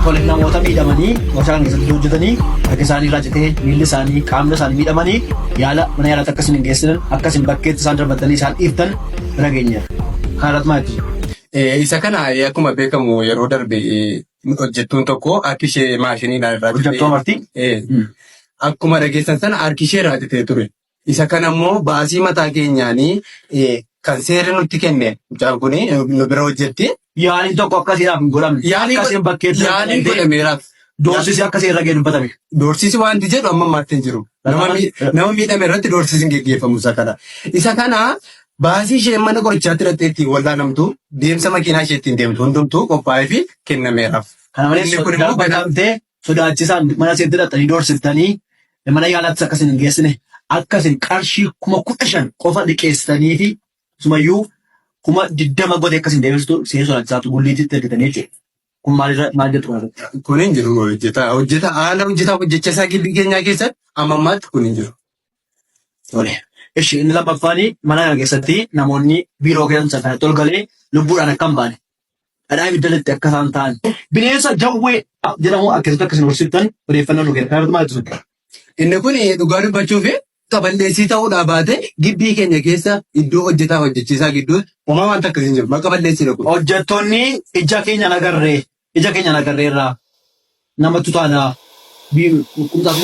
Tole namoota miidhamanii warshaa kana keessatti hojjetanii harka isaanii irraa citee miilli isaanii qaamni isaanii miidhamanii yaala mana yaalaatti akkasiin hin geessinan akkasiin bakkeetti isaan darbatanii isaan dhiiftan bira geenyeera. Kanarratti maal isa kana akkuma beekamu yeroo darbe hojjettuun tokko harki ishee maashiniidhaan irraa hojjettuu amartii akkuma dhageessan sana harki ishee irraa citee ture. Isa kana immoo baasii mataa keenyaanii kan seerri nutti kenne mucaan kun nu bira hojjetti. yaaliin tokko akkasiidhaaf hin godhamne. Akkasiin bakkeetti yaaliin godhameeraaf. Doorsisi akkasii irra ga'ee dubbatame. Doorsisi wanti jedhu amma ammaatti hin jiru. Nama miidhame irratti doorsisi hin geggeeffamu isa kana. Isa kana baasii ishee mana qorichaatti hidhattee ittiin wal'aanamtu deemsa makiinaa ishee ittiin deemtu hundumtuu qophaa'ee fi kennameeraaf. Kana malees badamtee sodaachisaan mana seetti hidhattanii doorsistanii mana yaalaattis akkasiin hin geessine akkasiin qarshii 15,000 qofa liqeessitanii fi sumayyuu 20 godhe akkasiin deebistu seenaa sodaachisaatu gulliititti ergitanii jechuudha. Kun maal jettu kanarratti? Kun hin jiru hojjeta haala hojjecha isaa gibbii keenyaa keessatti amma ammaatti kun hin jiru. Tole. Ishi inni lammaffaanii mana kana keessatti namoonni biiroo keessa kanatti ol galee lubbuudhaan akka hin baane. Dhadhaa ibiddalatti akka isaan ta'an. Bineensa jawwee jedhamu akkasitti akkasiin horsiiftan odeeffannoo nu kenna. Kanarratti maal jettu? Inni kun dhugaa dubbachuuf qaballeessii ta'uudhaa baate gibbii keenya keessa iddoo hojjetaa hojjechiisaa gidduu uumaa wanta akkasii hin jiru. Maqaa balleessii dhabu. Hojjettoonni ija keenya nagarree irraa namatti taanaa kumsaa